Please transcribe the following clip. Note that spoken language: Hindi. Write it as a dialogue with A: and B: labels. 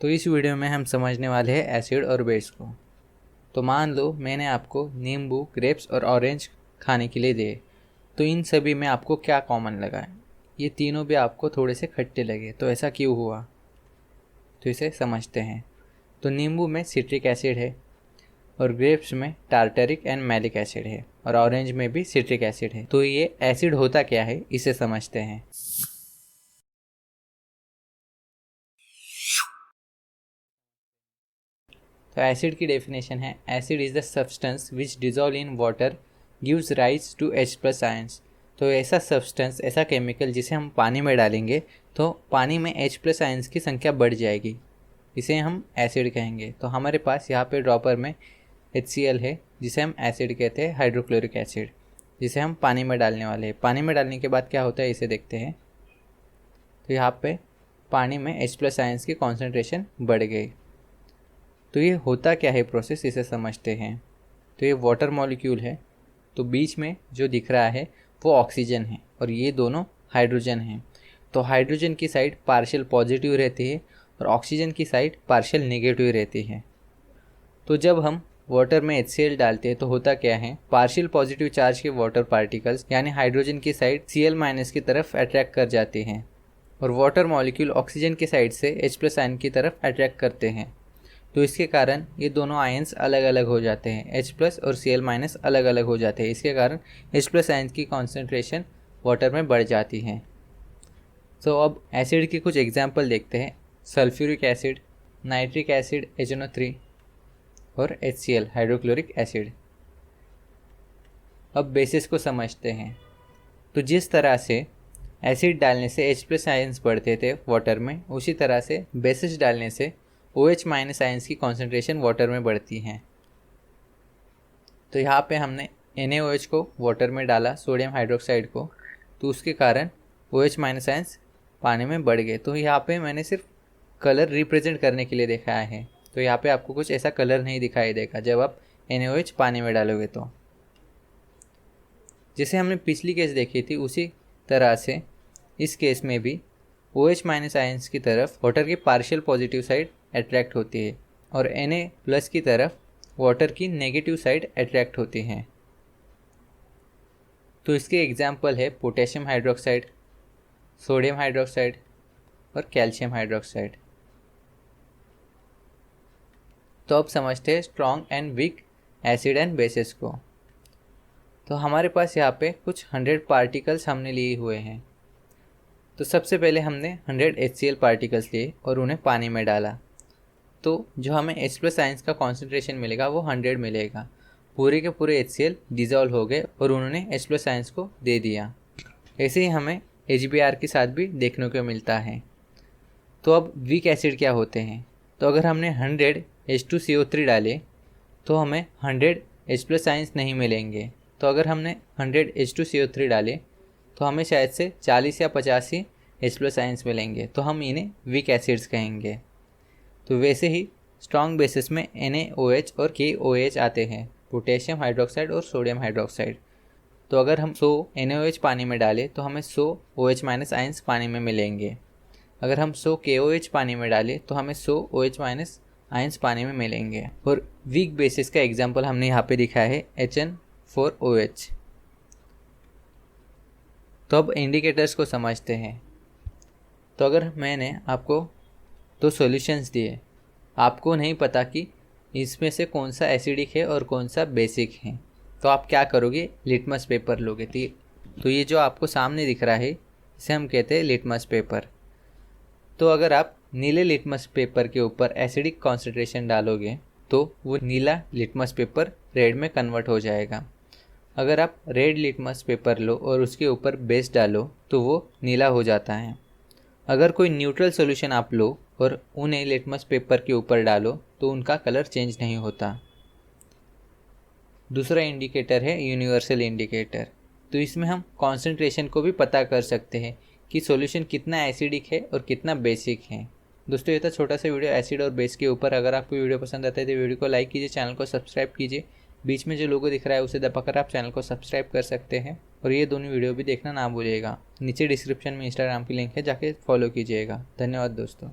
A: तो इस वीडियो में हम समझने वाले हैं एसिड और बेस को। तो मान लो मैंने आपको नींबू, ग्रेप्स और ऑरेंज खाने के लिए दिए, तो इन सभी में आपको क्या कॉमन लगा है? ये तीनों भी आपको थोड़े से खट्टे लगे, तो ऐसा क्यों हुआ? तो इसे समझते हैं। तो नींबू में सिट्रिक एसिड है, और ग्रेप्स में टार्टरिक एंड मैलिक एसिड है, और ऑरेंज में भी सिट्रिक एसिड है। तो ये एसिड होता क्या है, इसे समझते हैं। तो एसिड की डेफिनेशन है, acid is the substance which dissolve in water gives rise to H+ ions. तो ऐसा सब्सटेंस, ऐसा केमिकल जिसे हम पानी में डालेंगे तो पानी में H+ आयंस की संख्या बढ़ जाएगी, इसे हम एसिड कहेंगे। तो हमारे पास यहाँ पे ड्रॉपर में HCl है, जिसे हम एसिड कहते हैं, हाइड्रोक्लोरिक एसिड, जिसे हम पानी में डालने वाले हैं। पानी में डालने के बाद क्या होता है, इसे देखते हैं। तो यहाँ पे पानी में H+ आयंस की कॉन्सेंट्रेशन बढ़ गई। तो ये होता क्या है प्रोसेस, इसे समझते हैं। तो ये वाटर मॉलिक्यूल है, तो बीच में जो दिख रहा है वो ऑक्सीजन है, और ये दोनों हाइड्रोजन हैं। तो हाइड्रोजन की साइड पार्शियल पॉजिटिव रहती है और ऑक्सीजन की साइड पार्शियल नेगेटिव रहती है। तो जब हम वाटर में HCl डालते हैं तो होता क्या है, पार्शियल पॉजिटिव चार्ज के वाटर पार्टिकल्स यानी हाइड्रोजन की साइड Cl- की तरफ अट्रैक्ट कर जाती हैं, और वाटर मॉलिक्यूल ऑक्सीजन की साइड से H+ आयन की तरफ अट्रैक्ट करते हैं। तो इसके कारण ये दोनों आयंस अलग अलग हो जाते हैं, H+ और Cl- अलग अलग हो जाते हैं। इसके कारण H+ आयंस की कॉन्सेंट्रेशन वाटर में बढ़ जाती है। तो अब एसिड की कुछ एग्जाम्पल देखते हैं। Sulphuric acid, nitric acid HNO3 और HCl हाइड्रोक्लोरिक एसिड। अब बेसिस को समझते हैं। तो जिस तरह से एसिड डालने से H+ आयंस बढ़ते थे वाटर में, उसी तरह से बेसिस डालने से OH- आयंस की कॉन्सेंट्रेशन वाटर में बढ़ती हैं। तो यहाँ पे हमने NaOH को वाटर में डाला, सोडियम हाइड्रोक्साइड को, तो उसके कारण OH- आयंस पानी में बढ़ गए। तो यहाँ पे मैंने सिर्फ कलर रिप्रेजेंट करने के लिए दिखाया है। तो यहाँ पे आपको कुछ ऐसा कलर नहीं दिखाई देगा जब आप NaOH पानी में डालोगे। तो जैसे हमने पिछली केस देखी थी, उसी तरह से इस केस में भी OH- आयंस की तरफ वाटर की पार्शियल पॉजिटिव साइड अट्रैक्ट होती है, और Na+ की तरफ वाटर की नेगेटिव साइड अट्रैक्ट होती हैं। तो इसके एग्जाम्पल है पोटेशियम हाइड्रोक्साइड, सोडियम हाइड्रोक्साइड और कैल्शियम हाइड्रोक्साइड। तो अब समझते हैं strong and weak acid and bases को। तो हमारे पास यहाँ पे कुछ 100 पार्टिकल्स हमने लिए हुए हैं। तो सबसे पहले हमने 100 HCl पार्टिकल्स लिए और उन्हें पानी में डाला, तो जो हमें H+ आयंस का कॉन्सेंट्रेशन मिलेगा वो 100 मिलेगा। पूरे के पूरे HCl डिज़ोल्व हो गए और उन्होंने H+ आयंस को दे दिया। ऐसे ही हमें HBr के साथ भी देखने को मिलता है। तो अब वीक एसिड क्या होते हैं? तो अगर हमने 100 H2CO3 डाले तो हमें 100 H+ आयंस नहीं मिलेंगे। तो अगर हमने 100 H2CO3 डाले तो हमें शायद से 40 या 50 ही H+ आयंस मिलेंगे, तो हम इन्हें वीक एसिड्स कहेंगे। तो वैसे ही स्ट्रॉन्ग बेसिस में NaOH और KOH आते हैं, पोटेशियम हाइड्रोक्साइड और सोडियम हाइड्रोक्साइड। तो अगर हम 100 NaOH पानी में डालें तो हमें 100 OH- आयंस पानी में मिलेंगे। अगर हम 100 KOH पानी में डालें तो हमें 100 OH- आयंस पानी में मिलेंगे। और वीक बेसिस का एग्जाम्पल हमने यहाँ पे दिखाया है HN4OH। तो अब इंडिकेटर्स को समझते हैं। तो अगर मैंने आपको 2 सॉल्यूशंस दिए, आपको नहीं पता कि इसमें से कौन सा एसिडिक है और कौन सा बेसिक है, तो आप क्या करोगे, लिटमस पेपर लोगे। तो ये जो आपको सामने दिख रहा है, इसे हम कहते हैं लिटमस पेपर। तो अगर आप नीले लिटमस पेपर के ऊपर एसिडिक कॉन्सेंट्रेशन डालोगे तो वो नीला लिटमस पेपर रेड में कन्वर्ट हो जाएगा। अगर आप रेड लिटमस पेपर लो और उसके ऊपर बेस डालो तो वो नीला हो जाता है। अगर कोई न्यूट्रल सॉल्यूशन आप लो और उन्हें लिटमस पेपर के ऊपर डालो तो उनका कलर चेंज नहीं होता। दूसरा इंडिकेटर है यूनिवर्सल इंडिकेटर। तो इसमें हम कॉन्सेंट्रेशन को भी पता कर सकते हैं कि सॉल्यूशन कितना एसिडिक है और कितना बेसिक है। दोस्तों, ये था छोटा सा वीडियो एसिड और बेस के ऊपर। अगर आपको वीडियो पसंद आता है तो वीडियो को लाइक कीजिए, चैनल को सब्सक्राइब कीजिए। बीच में जो लोगो दिख रहा है उसे दबाकर आप चैनल को सब्सक्राइब कर सकते हैं, और ये दोनों वीडियो भी देखना ना भूलिएगा। नीचे डिस्क्रिप्शन में इंस्टाग्राम की लिंक है, जाके फॉलो कीजिएगा। धन्यवाद दोस्तों।